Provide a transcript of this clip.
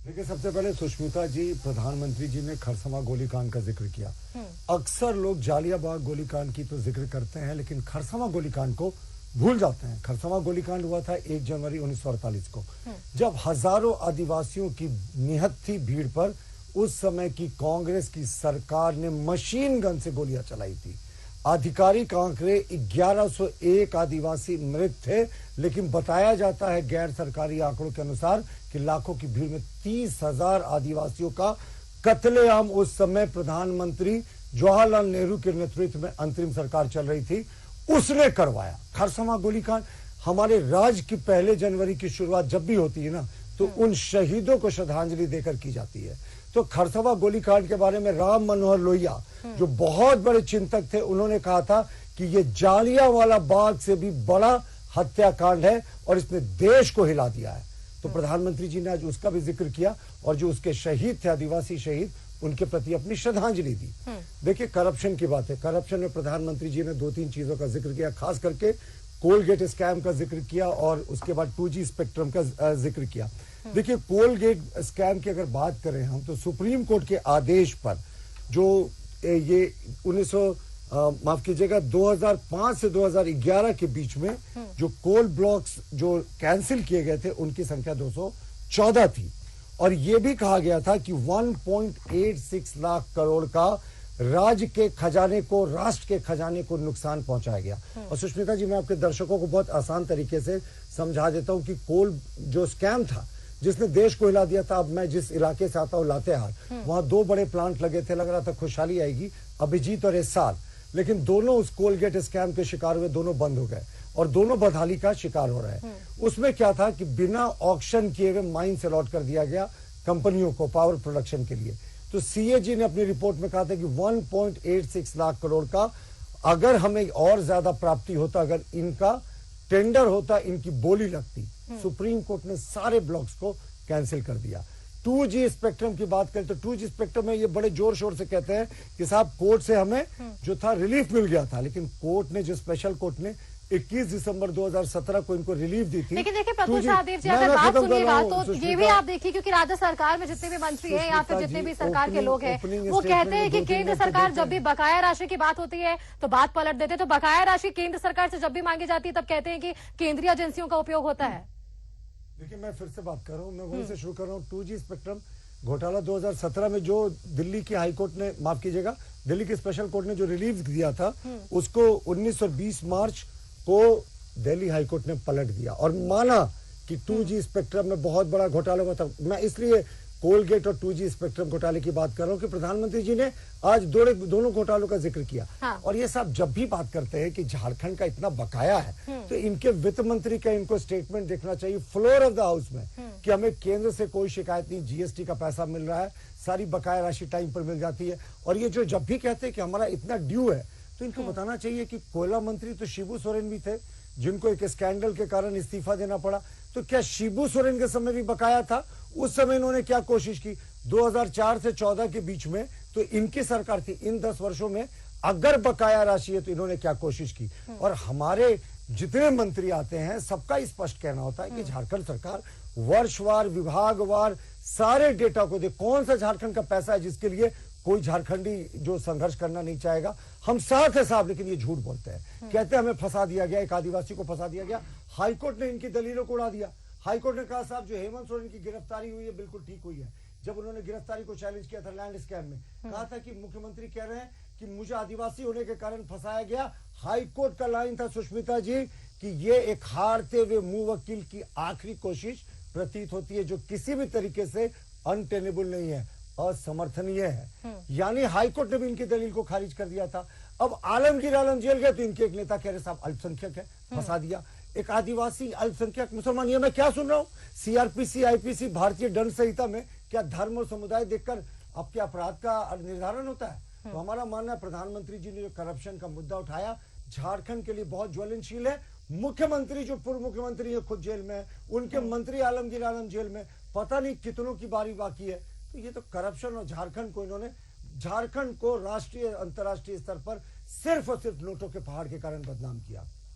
देखिए, सबसे पहले सुष्मिता जी, प्रधानमंत्री जी ने खरसमा गोलीकांड का जिक्र किया। अक्सर लोग जालियाबाग गोलीकांड की तो जिक्र करते हैं, लेकिन खरसमा गोलीकांड को भूल जाते हैं। खरसमा गोलीकांड हुआ था 1 जनवरी 1948 को, जब हजारों आदिवासियों की निहत्थ थी भीड़ पर। उस समय की कांग्रेस की सरकार ने मशीन गन से गोलियां चलाई थी। आधिकारिक आंकड़े 1101 आदिवासी मृत थे, लेकिन बताया जाता है गैर सरकारी आंकड़ों के अनुसार कि लाखों की भीड़ में 30,000 आदिवासियों का कत्लेआम उस समय प्रधानमंत्री जवाहरलाल नेहरू के नेतृत्व में अंतरिम सरकार चल रही थी, उसने करवाया। खरसमा गोलीकांड हमारे राज्य की 1 जनवरी की शुरुआत जब भी होती है ना, तो उन शहीदों को श्रद्धांजलि देकर की जाती है। तो खरसमा गोलीकांड के बारे में राम मनोहर लोहिया, जो बहुत बड़े चिंतक थे, उन्होंने कहा था कि ये जालियांवाला बाग से भी बड़ा हत्याकांड है और इसने देश को हिला दिया है। तो प्रधानमंत्री जी ने आज उसका भी जिक्र किया और जो उसके शहीद थे, आदिवासी शहीद, उनके प्रति अपनी श्रद्धांजलि दी। देखिए, करप्शन की बात है। करप्शन में प्रधानमंत्री जी ने 2-3 चीजों का जिक्र किया, खास करके कोलगेट स्कैम का जिक्र किया और उसके बाद 2G स्पेक्ट्रम का जिक्र किया। देखिए, कोलगेट स्कैम की अगर बात करें हम, तो सुप्रीम कोर्ट के आदेश पर जो ये 2005 से 2011 के बीच में जो कोल ब्लॉक्स जो कैंसिल किए गए थे, उनकी संख्या 214 थी। और यह भी कहा गया था कि 1.86 लाख करोड़ का राज्य के खजाने को, राष्ट्र के खजाने को नुकसान पहुंचाया गया। और सुष्मिता जी, मैं आपके दर्शकों को बहुत आसान तरीके से समझा देता हूं कि कोल जो स्कैम था, जिसने देश को हिला दिया था। अब मैं जिस इलाके से आता हूं, लातेहार, वहां 2 बड़े प्लांट लगे थे, लग रहा था खुशहाली आएगी, अभिजीत और एस्सार, लेकिन दोनों उस कोलगेट स्कैम के शिकार हुए, दोनों बंद हो गए और दोनों बदहाली का शिकार हो रहे हैं। उसमें क्या था कि बिना ऑक्शन किए हुए माइंस अलॉट कर दिया गया कंपनियों को पावर प्रोडक्शन के लिए। तो सीएजी ने अपनी रिपोर्ट में कहा था कि 1.86 लाख करोड़ का अगर हमें और ज्यादा प्राप्ति होता, अगर इनका टेंडर होता, इनकी बोली लगती। सुप्रीम कोर्ट ने सारे ब्लॉक्स को कैंसिल कर दिया। 2G स्पेक्ट्रम की बात करें तो 2G स्पेक्ट्रम में ये बड़े जोर शोर से कहते हैं कि साहब, कोर्ट से हमें जो था रिलीफ मिल गया था, लेकिन कोर्ट ने, जो स्पेशल कोर्ट ने 21 दिसंबर 2017 को इनको रिलीफ दी थी। लेकिन देखिए प्रत्युष शाहदेव जी, अगर बात सुनिएगा तो ये भी आप देखिए, क्योंकि राज्य सरकार में जितने भी मंत्री हैं या फिर जितने भी सरकार के लोग हैं, वो कहते हैं कि केंद्र सरकार जब भी बकाया राशि की बात होती है तो बात पलट देते हैं। तो बकाया राशि केंद्र सरकार से जब भी मांगी जाती है, तब कहते हैं कि केंद्रीय एजेंसियों का उपयोग होता है। देखिए, मैं फिर से बात कर रहा हूं, मैं वहीं से शुरू कर रहा हूं। 2G स्पेक्ट्रम घोटाला 2017 में जो दिल्ली की हाईकोर्ट ने, माफ कीजिएगा, दिल्ली की स्पेशल कोर्ट ने जो रिलीफ दिया था, उसको 19 और 20 मार्च को दिल्ली हाईकोर्ट ने पलट दिया और माना कि 2G स्पेक्ट्रम में बहुत बड़ा घोटाला हुआ था। मैं इसलिए कोलगेट और 2G स्पेक्ट्रम घोटाले की बात कर रहा हूं कि प्रधानमंत्री जी ने आज दोनों घोटालों का जिक्र किया। हाँ। और ये सब जब भी बात करते हैं कि झारखंड का इतना बकाया है, तो इनके वित्त मंत्री का इनको स्टेटमेंट देखना चाहिए फ्लोर ऑफ द हाउस में कि हमें केंद्र से कोई शिकायत नहीं, जीएसटी का पैसा मिल रहा है, सारी बकाया राशि टाइम पर मिल जाती है। और ये जो जब भी कहते हैं कि हमारा इतना ड्यू है, तो इनको बताना चाहिए कि कोयला मंत्री तो शिबू सोरेन भी थे, जिनको एक स्कैंडल के कारण इस्तीफा देना पड़ा। तो क्या शिबू सोरेन के समय भी बकाया था? उस समय इन्होंने क्या कोशिश की? 2004 से 14 के बीच में तो इनकी सरकार थी। इन 10 वर्षों में अगर बकाया राशि है तो इन्होंने क्या कोशिश की? और हमारे जितने मंत्री आते हैं, सबका स्पष्ट कहना होता है कि झारखंड सरकार वर्षवार, विभागवार सारे डेटा को दे। कौन सा झारखंड का पैसा है जिसके लिए कोई झारखंडी जो संघर्ष करना नहीं चाहेगा? हम साथ है साहब, लेकिन ये झूठ बोलते हैं, कहते हैं हमें फंसा दिया गया, एक आदिवासी को फंसा दिया गया। हाईकोर्ट ने इनकी दलीलों को उड़ा दिया। हाईकोर्ट ने कहा साहब, जो हेमंत सोरेन की गिरफ्तारी हुई है बिल्कुल ठीक हुई है। जब उन्होंने गिरफ्तारी को चैलेंज किया था लैंड स्कैम में, कहा था कि मुख्यमंत्री कह रहे हैं कि मुझे आदिवासी होने के कारण फंसाया गया। हाईकोर्ट का लाइन था सुष्मिता जी कि ये एक हारते हुए मुवक्किल की आखिरी कोशिश प्रतीत होती है, जो किसी भी तरीके से अनटेनेबल नहीं है, असमर्थनीय है। यानी हाईकोर्ट ने भी इनकी दलील को खारिज कर दिया था। अब आलमगीर आलम जेल गए तो इनके एक नेता कह रहे साहब अल्पसंख्यक है, फंसा दिया। एक आदिवासी अल्पसंख्यक मुसलमान, ये मैं क्या सुन रहा हूं? सीआरपीसी, आईपीसी, भारतीय दंड संहिता में क्या धर्म और समुदाय देखकर आपके अपराध का निर्धारण होता है? तो हमारा मानना है प्रधानमंत्री जी ने जो करप्शन का मुद्दा उठाया, झारखंड के लिए बहुत ज्वलनशील है। मुख्यमंत्री जो पूर्व मुख्यमंत्री है खुद जेल में, उनके मंत्री आलमगीर आलम जेल में, पता नहीं कितनों की बारी बाकी है। तो ये तो करप्शन और झारखंड को, इन्होंने झारखंड को राष्ट्रीय अंतर्राष्ट्रीय स्तर पर सिर्फ और सिर्फ नोटों के पहाड़ के कारण बदनाम किया।